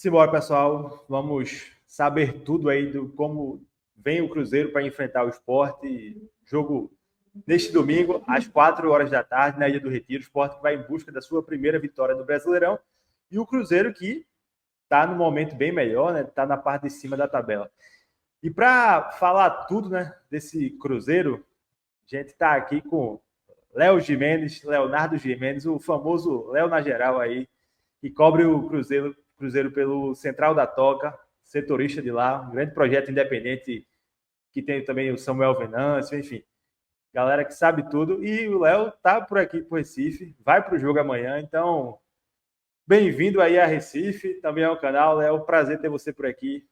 Simbora, pessoal. Vamos saber tudo aí do como vem o Cruzeiro para enfrentar o Sport. Jogo neste domingo, às 4 horas da tarde, na Ilha do Retiro. O Sport vai em busca da sua primeira vitória no Brasileirão. E o Cruzeiro que está no momento bem melhor, né? Está na parte de cima da tabela. E para falar tudo, né, desse Cruzeiro, a gente está aqui com Léo Gimenez, Leonardo Gimenez, o famoso Léo na geral aí, que cobre o Cruzeiro pelo Central da Toca, setorista de lá, um grande projeto independente que tem também o Samuel Venâncio, enfim, galera que sabe tudo. E o Léo tá por aqui pro Recife, vai pro jogo amanhã, então bem-vindo aí a Recife, também ao canal, Léo, prazer ter você por aqui.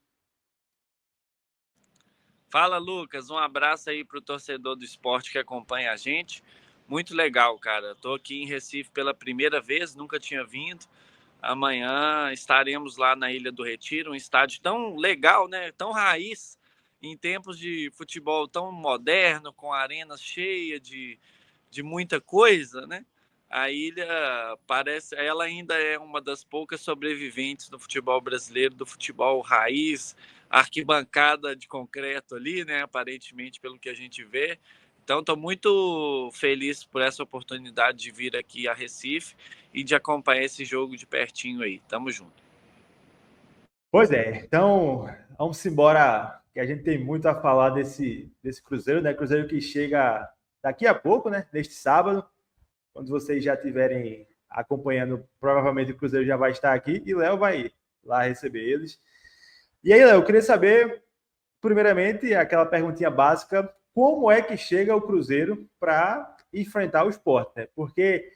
Fala, Lucas, um abraço aí pro torcedor do esporte que acompanha a gente. Muito legal, cara. Tô aqui em Recife pela primeira vez, nunca tinha vindo. Amanhã estaremos lá na Ilha do Retiro, um estádio tão legal, né? Tão raiz, em tempos de futebol tão moderno, com arenas cheias de muita coisa, né? A ilha parece, ela ainda é uma das poucas sobreviventes do futebol brasileiro, do futebol raiz, arquibancada de concreto ali, né? Aparentemente, pelo que a gente vê. Então, estou muito feliz por essa oportunidade de vir aqui a Recife e de acompanhar esse jogo de pertinho aí. Tamo junto. Pois é, então vamos embora, que a gente tem muito a falar desse Cruzeiro, né? Cruzeiro que chega daqui a pouco, né? Neste sábado. Quando vocês já estiverem acompanhando, provavelmente o Cruzeiro já vai estar aqui e Léo vai lá receber eles. E aí, Léo, eu queria saber, primeiramente, aquela perguntinha básica: como é que chega o Cruzeiro para enfrentar o Sport, né? Porque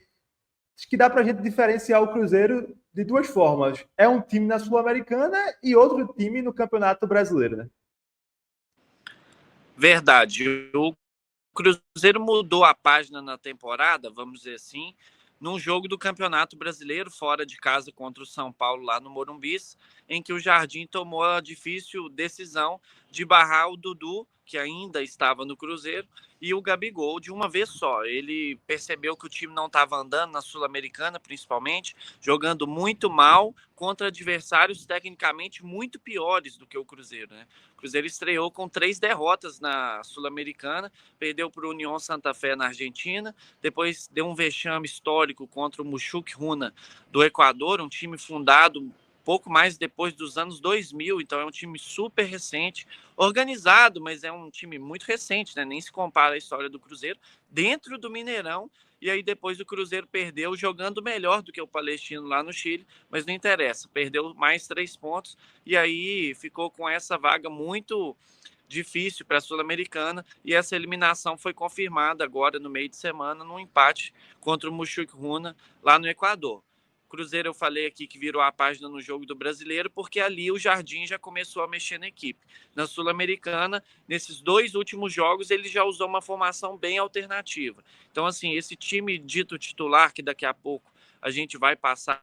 acho que dá para a gente diferenciar o Cruzeiro de duas formas. É um time na Sul-Americana e outro time no Campeonato Brasileiro, né? Verdade. O Cruzeiro mudou a página na temporada, vamos dizer assim, num jogo do Campeonato Brasileiro, fora de casa contra o São Paulo, lá no Morumbis, em que o Jardim tomou a difícil decisão de barrar o Dudu, que ainda estava no Cruzeiro, e o Gabigol de uma vez só. Ele percebeu que o time não estava andando, na Sul-Americana principalmente, jogando muito mal contra adversários tecnicamente muito piores do que o Cruzeiro, né? O Cruzeiro estreou com 3 derrotas na Sul-Americana, perdeu para o União Santa Fé na Argentina, depois deu um vexame histórico contra o Muxuc Runa do Equador, um time fundado pouco mais depois dos anos 2000, então é um time super recente, organizado, mas é um time muito recente, né? Nem se compara à história do Cruzeiro, dentro do Mineirão, e aí depois o Cruzeiro perdeu jogando melhor do que o Palestino lá no Chile, mas não interessa, perdeu mais 3 pontos, e aí ficou com essa vaga muito difícil para a Sul-Americana, e essa eliminação foi confirmada agora no meio de semana num empate contra o Muxuc Runa lá no Equador. Cruzeiro, eu falei aqui que virou a página no jogo do Brasileiro, porque ali o Jardim já começou a mexer na equipe. Na Sul-Americana, nesses 2 últimos jogos, ele já usou uma formação bem alternativa. Então, assim, esse time dito titular, que daqui a pouco a gente vai passar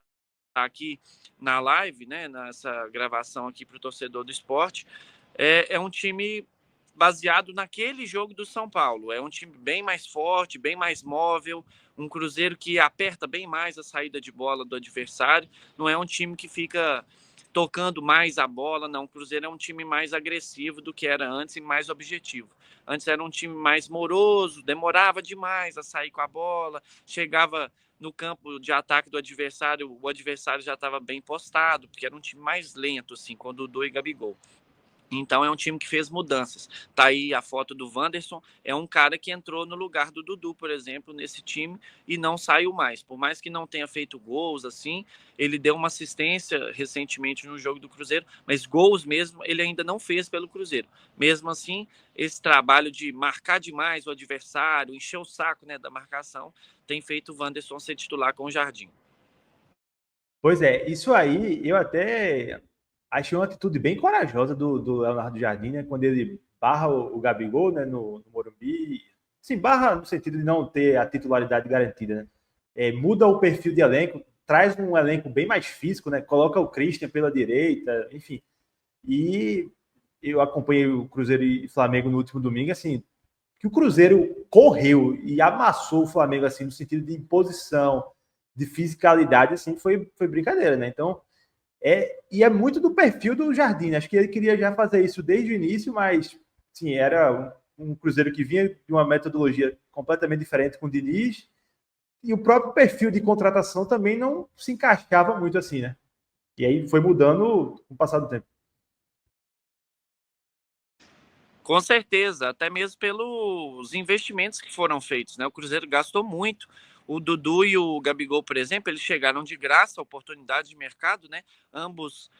aqui na live, né, nessa gravação aqui para o torcedor do esporte, é um time baseado naquele jogo do São Paulo. É um time bem mais forte, bem mais móvel, um Cruzeiro que aperta bem mais a saída de bola do adversário. Não é um time que fica tocando mais a bola, não. O Cruzeiro é um time mais agressivo do que era antes e mais objetivo. Antes era um time mais moroso, demorava demais a sair com a bola, chegava no campo de ataque do adversário, o adversário já estava bem postado, porque era um time mais lento, assim, com o Dudu e Gabigol. Então é um time que fez mudanças. Tá aí a foto do Wanderson, é um cara que entrou no lugar do Dudu, por exemplo, nesse time e não saiu mais. Por mais que não tenha feito gols assim, ele deu uma assistência recentemente no jogo do Cruzeiro, mas gols mesmo ele ainda não fez pelo Cruzeiro. Mesmo assim, esse trabalho de marcar demais o adversário, encher o saco, né, da marcação, tem feito o Wanderson ser titular com o Jardim. Pois é, isso aí eu até achei uma atitude bem corajosa do Leonardo Jardim, né? Quando ele barra o Gabigol, né, no Morumbi. Sim, barra no sentido de não ter a titularidade garantida, né? Muda o perfil de elenco, traz um elenco bem mais físico, né? Coloca o Christian pela direita, enfim. E eu acompanhei o Cruzeiro e Flamengo no último domingo, assim, que o Cruzeiro correu e amassou o Flamengo, assim, no sentido de imposição, de fisicalidade, assim, foi brincadeira, né? Então, E é muito do perfil do Jardim. Acho que ele queria já fazer isso desde o início, mas sim, era um Cruzeiro que vinha de uma metodologia completamente diferente com o Diniz, e o próprio perfil de contratação também não se encaixava muito assim, né? E aí foi mudando com o passar do tempo. Com certeza, até mesmo pelos investimentos que foram feitos, né? O Cruzeiro gastou muito. O Dudu e o Gabigol, por exemplo, eles chegaram de graça, oportunidade de mercado, né? Ambos,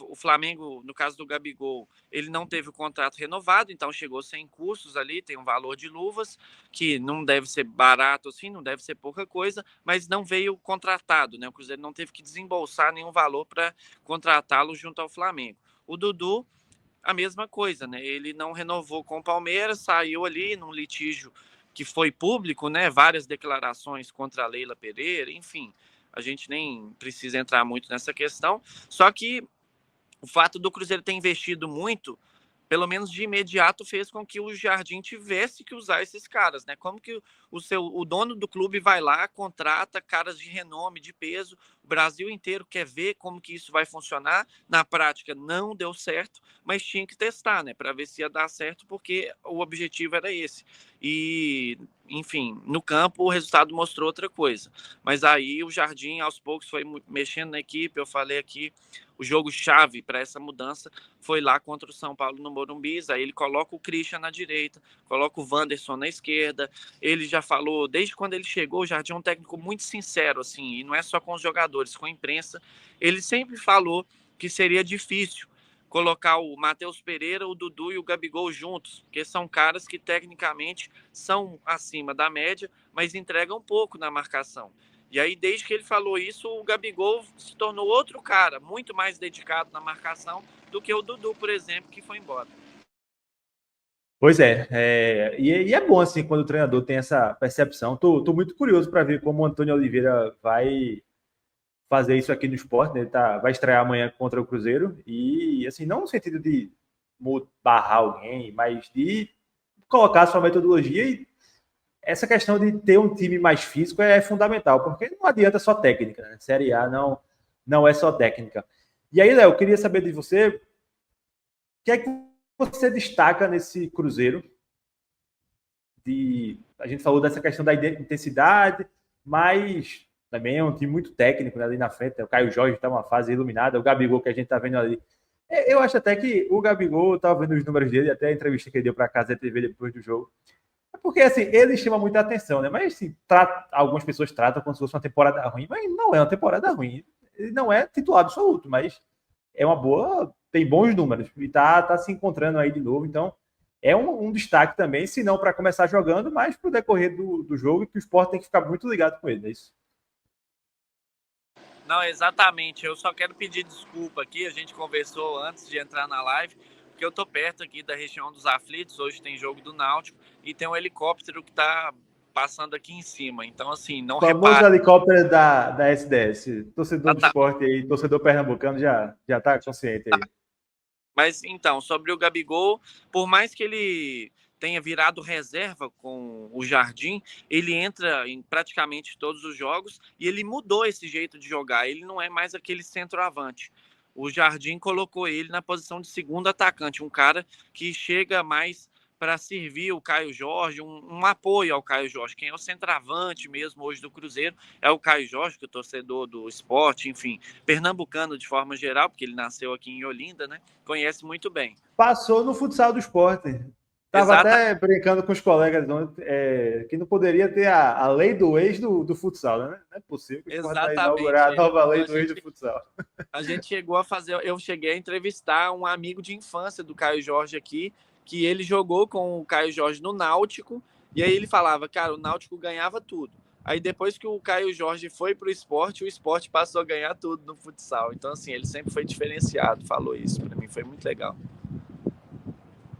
o Flamengo, no caso do Gabigol, ele não teve o contrato renovado, então chegou sem custos ali, tem um valor de luvas, que não deve ser barato assim, não deve ser pouca coisa, mas não veio contratado, né? O Cruzeiro não teve que desembolsar nenhum valor para contratá-lo junto ao Flamengo. O Dudu, a mesma coisa, né? Ele não renovou com o Palmeiras, saiu ali num litígio que foi público, né? Várias declarações contra a Leila Pereira, enfim, a gente nem precisa entrar muito nessa questão. Só que o fato do Cruzeiro ter investido muito, pelo menos de imediato, fez com que o Jardim tivesse que usar esses caras, né? Como que o dono do clube vai lá, contrata caras de renome, de peso, o Brasil inteiro quer ver como que isso vai funcionar. Na prática não deu certo, mas tinha que testar, né? Para ver se ia dar certo, porque o objetivo era esse. E, enfim, no campo o resultado mostrou outra coisa. Mas aí o Jardim, aos poucos, foi mexendo na equipe. Eu falei aqui, o jogo-chave para essa mudança foi lá contra o São Paulo no Morumbi. Aí ele coloca o Christian na direita, coloca o Wanderson na esquerda. Ele já falou, desde quando ele chegou, o Jardim é um técnico muito sincero, assim, e não é só com os jogadores, com a imprensa. Ele sempre falou que seria difícil colocar o Matheus Pereira, o Dudu e o Gabigol juntos, porque são caras que tecnicamente são acima da média, mas entregam pouco na marcação. E aí, desde que ele falou isso, o Gabigol se tornou outro cara, muito mais dedicado na marcação do que o Dudu, por exemplo, que foi embora. Pois e é bom assim quando o treinador tem essa percepção. Tô muito curioso para ver como o Antônio Oliveira vai fazer isso aqui no Sport, né? Ele vai estrear amanhã contra o Cruzeiro e assim não no sentido de barrar alguém, mas de colocar a sua metodologia. E essa questão de ter um time mais físico é fundamental, porque não adianta só técnica, né? Série A não é só técnica. E aí, Léo, eu queria saber de você, o que é que você destaca nesse Cruzeiro? A gente falou dessa questão da intensidade, mas também é um time muito técnico, né, ali na frente. O Caio Jorge está uma fase iluminada, o Gabigol que a gente está vendo ali. Eu acho até que o Gabigol, estava vendo os números dele, até a entrevista que ele deu para a Casa TV depois do jogo. Porque assim, ele chama muita atenção, né? Mas assim, algumas pessoas tratam como se fosse uma temporada ruim, mas não é uma temporada ruim. Ele não é titular absoluto, mas é uma boa, tem bons números e tá se encontrando aí de novo. Então, é um destaque também, se não para começar jogando, mas para o decorrer do jogo, e que o Sport tem que ficar muito ligado com ele, é isso? Não, exatamente. Eu só quero pedir desculpa aqui. A gente conversou antes de entrar na live, porque eu tô perto aqui da região dos aflitos. Hoje tem jogo do Náutico e tem um helicóptero que tá passando aqui em cima. Então, assim, não repare. O famoso helicóptero da SDS. Torcedor do tá. Sport aí, torcedor pernambucano já tá consciente aí. Mas, então, sobre o Gabigol, por mais que ele tenha virado reserva com o Jardim, ele entra em praticamente todos os jogos e ele mudou esse jeito de jogar. Ele não é mais aquele centroavante. O Jardim colocou ele na posição de segundo atacante, um cara que chega mais para servir o Caio Jorge, um apoio ao Caio Jorge. Quem é o centroavante mesmo hoje do Cruzeiro é o Caio Jorge, que é o torcedor do esporte, enfim, pernambucano de forma geral, porque ele nasceu aqui em Olinda, né? Conhece muito bem. Passou no futsal do esporte. Estava até brincando com os colegas que não poderia ter a lei do ex do futsal, né? Não é possível que o Sport vai inaugurar a nova lei do ex do futsal. A gente chegou a fazer, eu cheguei a entrevistar um amigo de infância do Caio Jorge aqui, que ele jogou com o Caio Jorge no Náutico, e aí ele falava, cara, o Náutico ganhava tudo. Aí depois que o Caio Jorge foi pro esporte, o esporte passou a ganhar tudo no futsal. Então, assim, ele sempre foi diferenciado, falou isso. Para mim foi muito legal.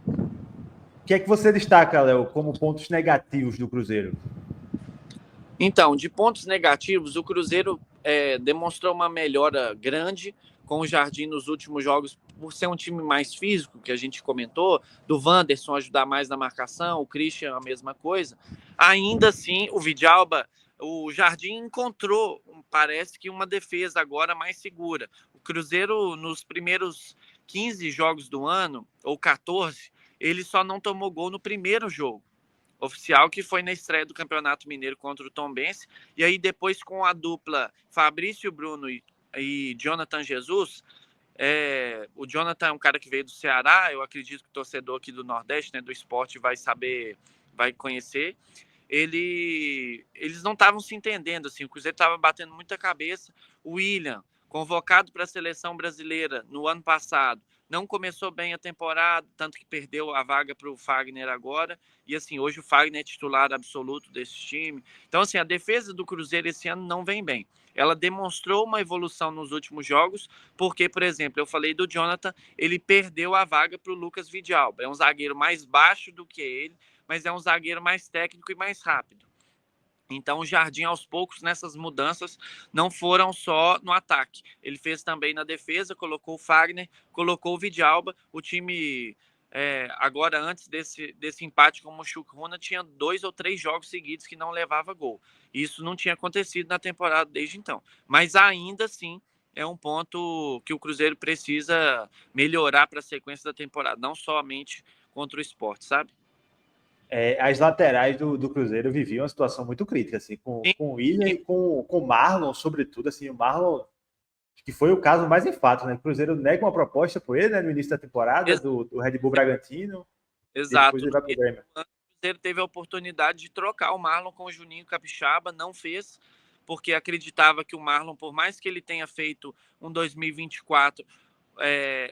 O que é que você destaca, Léo, como pontos negativos do Cruzeiro? Então, de pontos negativos, o Cruzeiro demonstrou uma melhora grande com o Jardim nos últimos jogos, por ser um time mais físico, que a gente comentou, do Wanderson ajudar mais na marcação, o Christian a mesma coisa. Ainda assim, o Vidalba, o Jardim encontrou, parece que uma defesa agora mais segura. Cruzeiro, nos primeiros 15 jogos do ano, ou 14, ele só não tomou gol no primeiro jogo oficial, que foi na estreia do Campeonato Mineiro contra o Tombense. E aí depois, com a dupla Fabrício Bruno e Jonathan Jesus, o Jonathan é um cara que veio do Ceará, eu acredito que o torcedor aqui do Nordeste, né, do esporte, vai saber, vai conhecer. Eles não estavam se entendendo, assim, o Cruzeiro estava batendo muita cabeça. O William, convocado para a seleção brasileira no ano passado, não começou bem a temporada, tanto que perdeu a vaga para o Fagner agora. E assim, hoje o Fagner é titular absoluto desse time. Então, assim, a defesa do Cruzeiro esse ano não vem bem. Ela demonstrou uma evolução nos últimos jogos, porque, por exemplo, eu falei do Jonathan, ele perdeu a vaga para o Lucas Vidalba. É um zagueiro mais baixo do que ele, mas é um zagueiro mais técnico e mais rápido. Então, o Jardim, aos poucos, nessas mudanças, não foram só no ataque. Ele fez também na defesa, colocou o Fagner, colocou o Vidalba. O time, agora, antes desse empate com o Mochucruna, tinha 2 ou 3 jogos seguidos que não levava gol. Isso não tinha acontecido na temporada desde então. Mas, ainda assim, é um ponto que o Cruzeiro precisa melhorar para a sequência da temporada, não somente contra o Sport, sabe? As laterais do Cruzeiro viviam uma situação muito crítica, assim, com o William e com o Marlon, sobretudo, assim, o Marlon, que foi o caso mais enfático, né? O Cruzeiro nega uma proposta por ele, né, no início da temporada, do Red Bull Bragantino, depois Exato. ele vai pro Grêmio. O Cruzeiro teve a oportunidade de trocar o Marlon com o Juninho Capixaba, não fez, porque acreditava que o Marlon, por mais que ele tenha feito um 2024,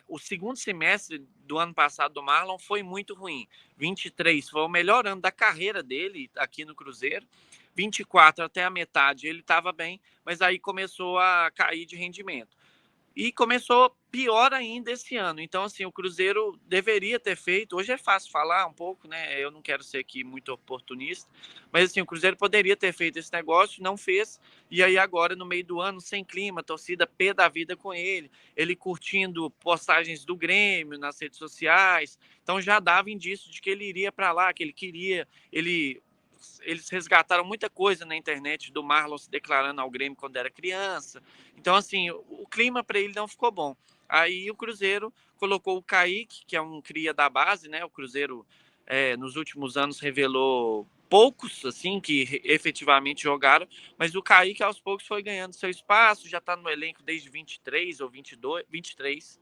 o segundo semestre do ano passado do Marlon foi muito ruim. 23 foi o melhor ano da carreira dele aqui no Cruzeiro. 24 até a metade ele estava bem, mas aí começou a cair de rendimento. E começou pior ainda esse ano. Então, assim, o Cruzeiro deveria ter feito. Hoje é fácil falar um pouco, né? Eu não quero ser aqui muito oportunista, mas assim, o Cruzeiro poderia ter feito esse negócio, não fez. E aí, agora, no meio do ano, sem clima, a torcida pé da vida com ele curtindo postagens do Grêmio nas redes sociais. Então já dava indício de que ele iria para lá, que ele queria. Eles resgataram muita coisa na internet do Marlon se declarando ao Grêmio quando era criança. Então, assim, o clima para ele não ficou bom. Aí o Cruzeiro colocou o Kaique, que é um cria da base, né? O Cruzeiro, nos últimos anos, revelou poucos, assim, que efetivamente jogaram, mas o Kaique, aos poucos, foi ganhando seu espaço, já está no elenco desde 23 ou 22, 23.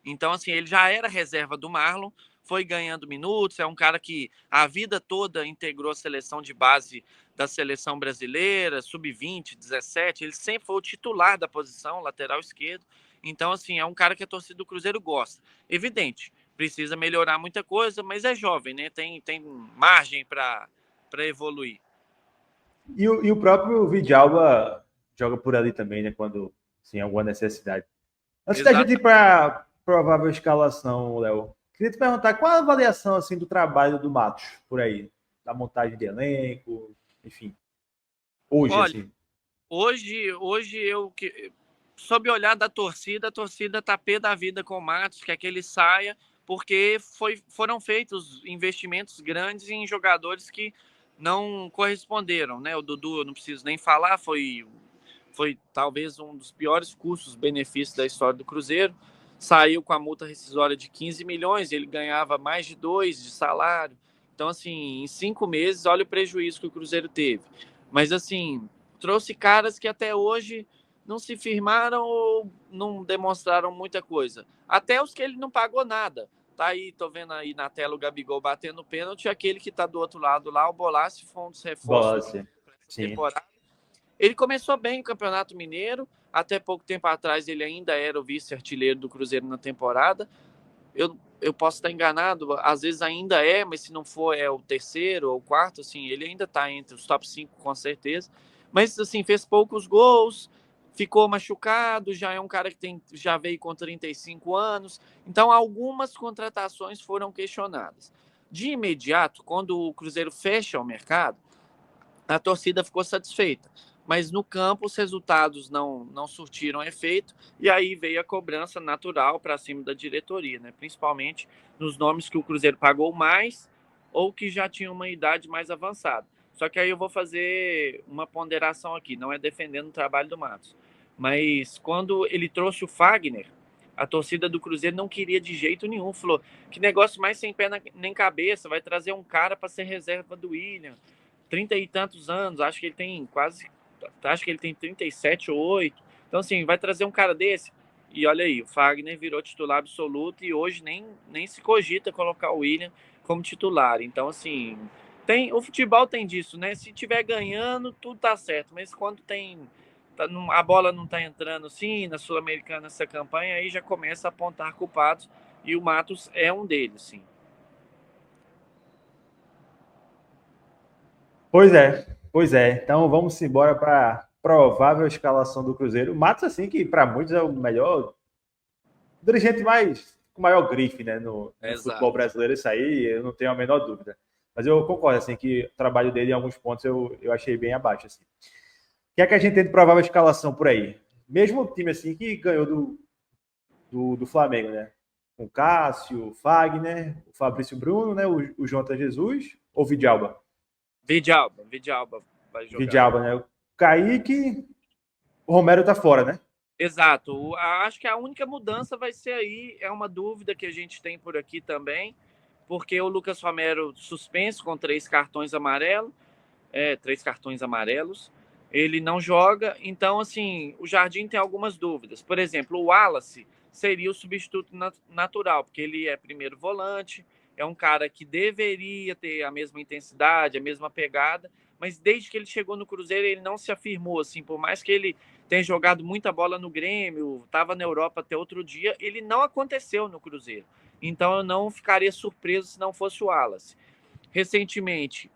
Então, assim, ele já era reserva do Marlon, foi ganhando minutos, é um cara que a vida toda integrou a seleção de base da seleção brasileira, sub-20, 17, ele sempre foi o titular da posição, lateral esquerdo. Então, assim, é um cara que a torcida do Cruzeiro gosta. Evidente, precisa melhorar muita coisa, mas é jovem, né? Tem margem para evoluir. E o próprio Vidalba joga por ali também, né? Quando tem alguma necessidade. Antes da gente ir para a provável escalação, Léo, queria te perguntar qual a avaliação assim, do trabalho do Matos por aí, da montagem de elenco, enfim. Hoje, olha, assim. Hoje eu, sob o olhar da torcida, a torcida tá pé da vida com o Matos, quer que ele saia, porque foram feitos investimentos grandes em jogadores que não corresponderam, né? O Dudu, eu não preciso nem falar, foi talvez um dos piores custos-benefícios da história do Cruzeiro. Saiu com a multa rescisória de 15 milhões, ele ganhava mais de 2 de salário. Então, assim, em 5 meses, olha o prejuízo que o Cruzeiro teve. Mas, assim, trouxe caras que até hoje não se firmaram ou não demonstraram muita coisa. Até os que ele não pagou nada. Tá aí, tô vendo aí na tela o Gabigol batendo pênalti, aquele que tá do outro lado lá, o Bolassi, foi um dos reforços da temporada. Ele começou bem o Campeonato Mineiro, até pouco tempo atrás ele ainda era o vice-artilheiro do Cruzeiro na temporada. Eu posso estar enganado, às vezes ainda é, mas se não for é o terceiro ou o quarto, assim, ele ainda está entre os top 5 com certeza. Mas assim, fez poucos gols, ficou machucado, já é um cara que já veio com 35 anos. Então algumas contratações foram questionadas. De imediato, quando o Cruzeiro fecha o mercado, a torcida ficou satisfeita. Mas no campo os resultados não surtiram efeito e aí veio a cobrança natural para cima da diretoria, né? Principalmente nos nomes que o Cruzeiro pagou mais ou que já tinham uma idade mais avançada. Só que aí eu vou fazer uma ponderação aqui, não é defendendo o trabalho do Matos. Mas quando ele trouxe o Fagner, a torcida do Cruzeiro não queria de jeito nenhum. Falou, que negócio mais sem pé nem cabeça, vai trazer um cara para ser reserva do William. 30 e tantos anos, acho que ele tem 37 ou 8. Então, assim, vai trazer um cara desse. E olha aí, o Fagner virou titular absoluto e hoje nem se cogita colocar o William como titular. Então, assim, o futebol tem disso, né? Se tiver ganhando, tudo tá certo. Mas quando a bola não tá entrando assim, na Sul-Americana, essa campanha, aí já começa a apontar culpados. E o Matos é um deles, sim. Pois é, pois é. Então vamos embora para a provável escalação do Cruzeiro. O Matos, assim, que para muitos é o melhor dirigente mais com maior grife, né, no futebol brasileiro, isso aí eu não tenho a menor dúvida. Mas eu concordo, assim, que o trabalho dele em alguns pontos eu achei bem abaixo, assim. O que é que a gente tem de provável escalação por aí? Mesmo time, assim, que ganhou do Flamengo, né? Com Cássio, Fagner, o Fabrício Bruno, né? O Jonathan Jesus ou Vidalba? Vidalba vai jogar. Vidalba, né? O Kaique, o Romero tá fora, né? Exato. Acho que a única mudança vai ser aí, é uma dúvida que a gente tem por aqui também, porque o Lucas Romero suspenso com 3 cartões amarelos, ele não joga, então assim, o Jardim tem algumas dúvidas. Por exemplo, o Wallace seria o substituto natural, porque ele é primeiro volante, é um cara que deveria ter a mesma intensidade, a mesma pegada, mas desde que ele chegou no Cruzeiro, ele não se afirmou assim, por mais que ele tenha jogado muita bola no Grêmio, estava na Europa até outro dia, ele não aconteceu no Cruzeiro. Então eu não ficaria surpreso se não fosse o Wallace. Recentemente,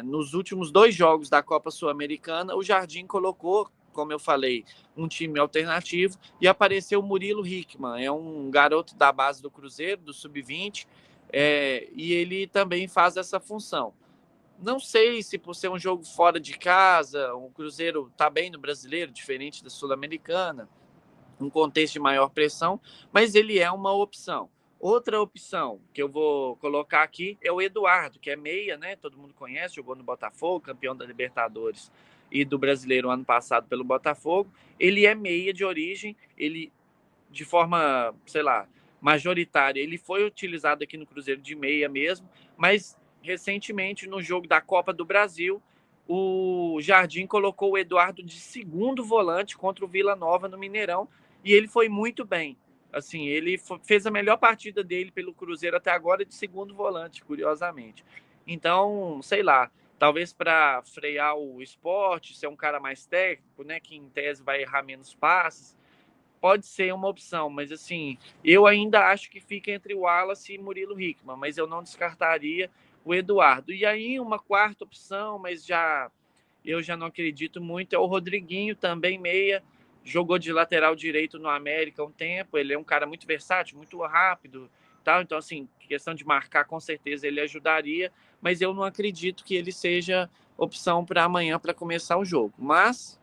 nos últimos 2 jogos da Copa Sul-Americana, o Jardim colocou, como eu falei, um time alternativo e apareceu o Murilo Hickman, é um garoto da base do Cruzeiro, do Sub-20, e ele também faz essa função. Não sei se por ser um jogo fora de casa, o Cruzeiro está bem no Brasileiro, diferente da Sul-Americana, um contexto de maior pressão, mas ele é uma opção. Outra opção que eu vou colocar aqui é o Eduardo, que é meia, né? Todo mundo conhece, jogou no Botafogo, campeão da Libertadores e do Brasileiro ano passado pelo Botafogo. Ele é meia de origem, ele de forma, sei lá, majoritária, ele foi utilizado aqui no Cruzeiro de meia mesmo, mas recentemente no jogo da Copa do Brasil, o Jardim colocou o Eduardo de segundo volante contra o Vila Nova no Mineirão e ele foi muito bem. Assim, ele fez a melhor partida dele pelo Cruzeiro até agora de segundo volante, curiosamente. Então, sei lá, talvez para frear o esporte, ser um cara mais técnico, né, que em tese vai errar menos passes, pode ser uma opção, mas assim, eu ainda acho que fica entre o Wallace e Murilo Hickman, mas eu não descartaria o Eduardo. E aí uma quarta opção, mas eu já não acredito muito, é o Rodriguinho, também meia, jogou de lateral direito no América um tempo, ele é um cara muito versátil, muito rápido, tal, então assim, questão de marcar com certeza ele ajudaria, mas eu não acredito que ele seja opção para amanhã para começar o jogo. Mas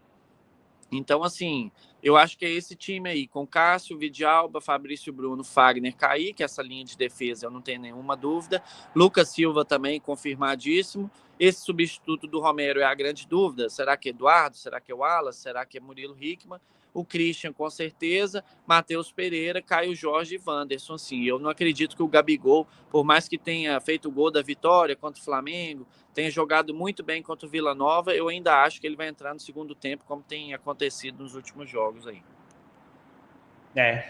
então, assim, eu acho que é esse time aí, com Cássio, Vidalba, Fabrício Bruno, Fagner, Kaique, essa linha de defesa eu não tenho nenhuma dúvida. Lucas Silva também, confirmadíssimo. Esse substituto do Romero é a grande dúvida. Será que é Eduardo? Será que é o Wallace? Será que é Murilo Hickman? O Christian, com certeza. Matheus Pereira, Caio Jorge e Wanderson. Assim, eu não acredito que o Gabigol, por mais que tenha feito o gol da vitória contra o Flamengo, tenha jogado muito bem contra o Vila Nova, eu ainda acho que ele vai entrar no segundo tempo, como tem acontecido nos últimos jogos aí.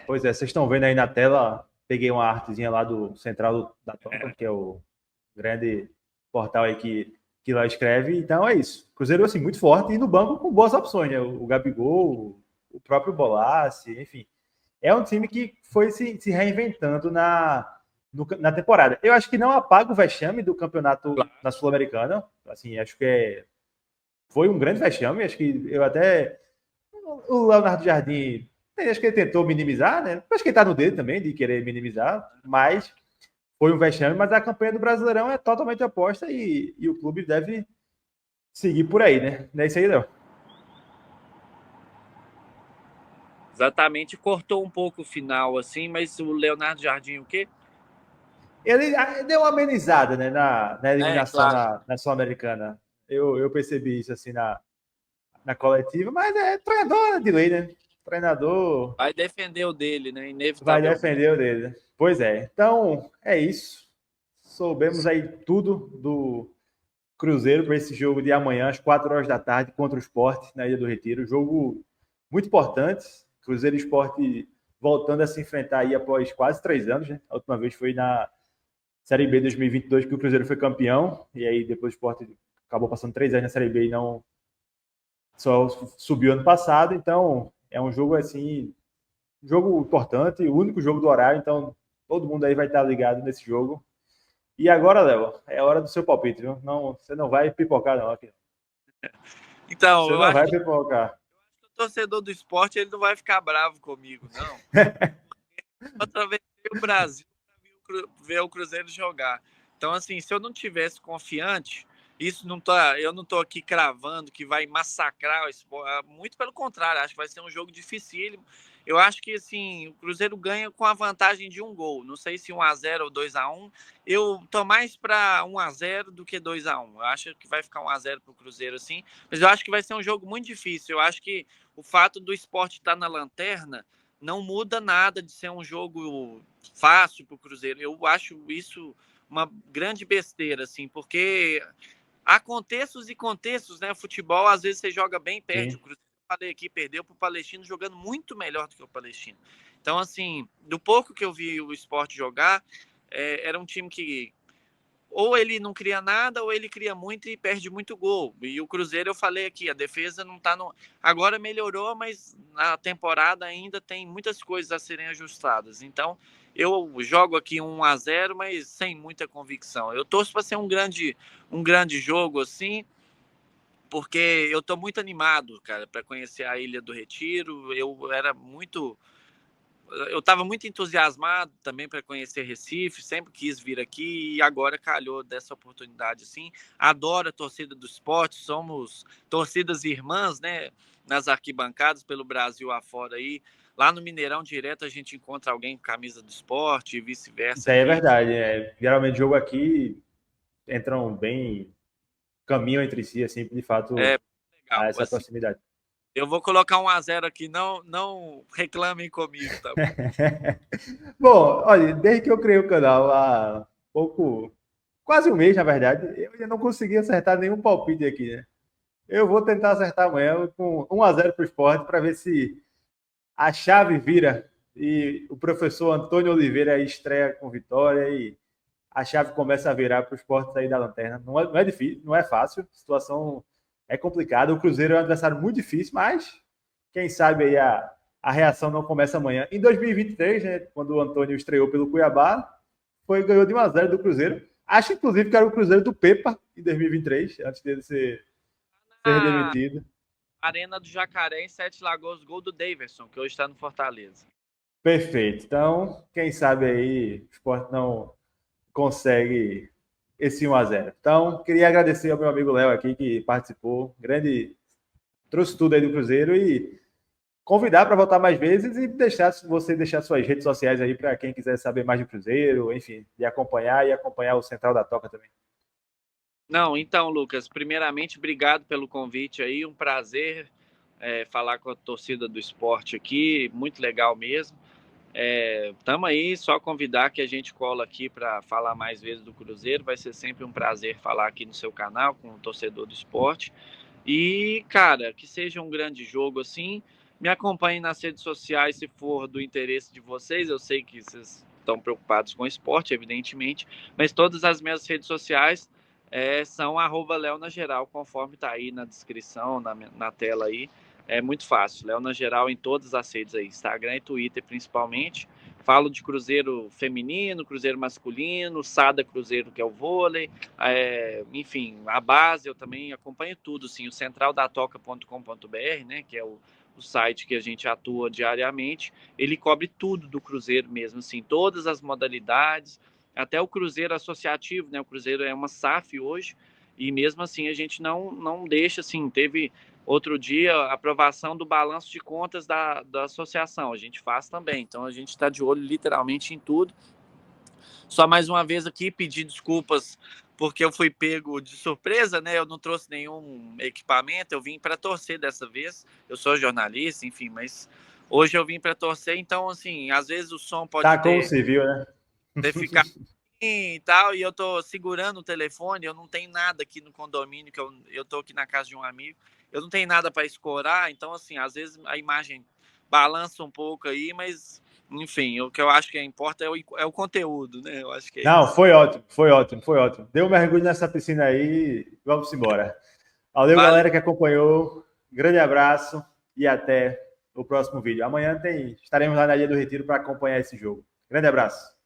Pois é, vocês estão vendo aí na tela, peguei uma artezinha lá do Central da Topa, que é o grande portal aí que lá escreve, então é isso. Cruzeiro, assim, muito forte e no banco com boas opções, né? O Gabigol, o próprio Bolassi, enfim. É um time que foi se reinventando na temporada. Eu acho que não apaga o vexame do campeonato na Sul-Americana, assim, acho que foi um grande vexame, acho que eu até... O Leonardo Jardim, acho que ele tentou minimizar, né? Acho que ele tá no dele também, de querer minimizar, mas foi um vexame, mas a campanha do Brasileirão é totalmente oposta e o clube deve seguir por aí, né? Não é isso aí, não. Exatamente, cortou um pouco o final, assim, mas o Leonardo Jardim, o quê? Ele deu uma amenizada, né, na eliminação Claro. na Sul-Americana. Eu percebi isso, assim, na coletiva, mas é treinador de lei, né? Treinador Vai defender o dele, né? vai Inevitavelmente. defender o dele. Pois é. Então, é isso. Soubemos aí tudo do Cruzeiro para esse jogo de amanhã, às 4 horas da tarde, contra o Sport, na Ilha do Retiro. Jogo muito importante. Cruzeiro e Sport voltando a se enfrentar aí após quase 3 anos, né? A última vez foi na Série B 2022 que o Cruzeiro foi campeão, e aí depois o Sport acabou passando 3 anos na Série B e não só subiu ano passado. Então, é um jogo assim, um jogo importante, o único jogo do horário, então todo mundo aí vai estar ligado nesse jogo. E agora, Léo, é hora do seu palpite, viu? Não, você não vai pipocar, não. Aqui. Então, Você eu não acho vai que pipocar. o torcedor do esporte ele não vai ficar bravo comigo, não. Outra vez veio o Brasil para ver o Cruzeiro jogar. Então, assim, se eu não tivesse confiante, eu não tô aqui cravando que vai massacrar o esporte. Muito pelo contrário, acho que vai ser um jogo dificílimo. Eu acho que assim, o Cruzeiro ganha com a vantagem de um gol. Não sei se 1-0 ou 2-1. Eu tô mais para 1-0 do que 2-1. Eu acho que vai ficar 1-0 para o Cruzeiro, assim. Mas eu acho que vai ser um jogo muito difícil. Eu acho que o fato do esporte estar na lanterna não muda nada de ser um jogo fácil para o Cruzeiro. Eu acho isso uma grande besteira, assim, porque há contextos e contextos, né? Futebol, às vezes você joga bem, perde. Sim. O Cruzeiro, eu falei aqui, perdeu para o Palestino jogando muito melhor do que o Palestino. Então, assim, do pouco que eu vi o Sport jogar, era um time que ou ele não cria nada, ou ele cria muito e perde muito gol. E o Cruzeiro, eu falei aqui, a defesa não tá no. Agora melhorou, mas na temporada ainda tem muitas coisas a serem ajustadas. Então, eu jogo aqui 1-0, mas sem muita convicção. Eu torço para ser um grande jogo, assim, porque eu tô muito animado, cara, para conhecer a Ilha do Retiro. Eu estava muito entusiasmado também para conhecer Recife, sempre quis vir aqui e agora calhou dessa oportunidade assim. Adoro a torcida do esporte, somos torcidas irmãs, né? Nas arquibancadas pelo Brasil afora aí. Lá no Mineirão direto a gente encontra alguém com camisa do esporte e Isso vice-versa aí é aqui. verdade. Geralmente jogo aqui entram bem, caminham entre si, assim, de fato, É há legal. essa Assim, proximidade. eu vou colocar 1-0 aqui, não reclamem comigo, tá bom? Bom, olha, desde que eu criei o canal há pouco, quase um mês, na verdade, eu ainda não consegui acertar nenhum palpite aqui, né? Eu vou tentar acertar amanhã com 1-0 para o esporte para ver se a chave vira e o professor Antônio Oliveira estreia com vitória e a chave começa a virar para o esporte sair da lanterna. Não é difícil, não é fácil, a situação é complicada. O Cruzeiro é um adversário muito difícil, mas quem sabe aí a reação não começa amanhã. Em 2023, né, quando o Antônio estreou pelo Cuiabá, ganhou de 1-0 do Cruzeiro. Acho, inclusive, que era o Cruzeiro do Pepa em 2023, antes dele ser Na demitido. Arena do Jacaré, em Sete Lagoas, gol do Daverson, que hoje está no Fortaleza. Perfeito. Então, quem sabe aí o esporte não consegue esse 1-0. Então, queria agradecer ao meu amigo Léo aqui que participou, grande, trouxe tudo aí do Cruzeiro e convidar para voltar mais vezes e deixar suas redes sociais aí para quem quiser saber mais do Cruzeiro, enfim, de acompanhar e acompanhar o Central da Toca também. Não, então, Lucas, primeiramente, obrigado pelo convite aí, um prazer falar com a torcida do esporte aqui, muito legal mesmo. Tamo aí, só convidar que a gente cola aqui para falar mais vezes do Cruzeiro, vai ser sempre um prazer falar aqui no seu canal com o torcedor do esporte. E, cara, que seja um grande jogo assim. Me acompanhe nas redes sociais se for do interesse de vocês. Eu sei que vocês estão preocupados com o esporte, evidentemente, mas todas as minhas redes sociais são @leonageral, conforme está aí na descrição, na tela aí. É muito fácil. Leona Geral em todas as redes aí, Instagram e Twitter principalmente. Falo de Cruzeiro feminino, Cruzeiro masculino, Sada Cruzeiro, que é o vôlei, enfim, a base eu também acompanho tudo, sim, o centraldatoca.com.br, né, que é o site que a gente atua diariamente, ele cobre tudo do Cruzeiro mesmo, assim, todas as modalidades, até o Cruzeiro associativo, né, o Cruzeiro é uma SAF hoje, e mesmo assim a gente não deixa, assim, teve outro dia a aprovação do balanço de contas da associação, a gente faz também, então a gente está de olho literalmente em tudo, só mais uma vez aqui pedir desculpas porque eu fui pego de surpresa, né? Eu não trouxe nenhum equipamento, eu vim para torcer dessa vez. Eu sou jornalista, enfim, mas hoje eu vim para torcer, então, assim, às vezes o som pode Tá como se viu, né? ter ficado e tal, e eu tô segurando o telefone, eu não tenho nada aqui no condomínio, que eu tô aqui na casa de um amigo, eu não tenho nada para escorar, então, assim, às vezes a imagem balança um pouco aí, mas, enfim, o que eu acho que importa é o conteúdo, né? Eu acho que é Não, isso. foi ótimo, foi ótimo, foi ótimo. Deu um mergulho nessa piscina aí, vamos embora. Valeu, Valeu, galera que acompanhou. Grande abraço e até o próximo vídeo. Amanhã estaremos lá na Ilha do Retiro para acompanhar esse jogo. Grande abraço.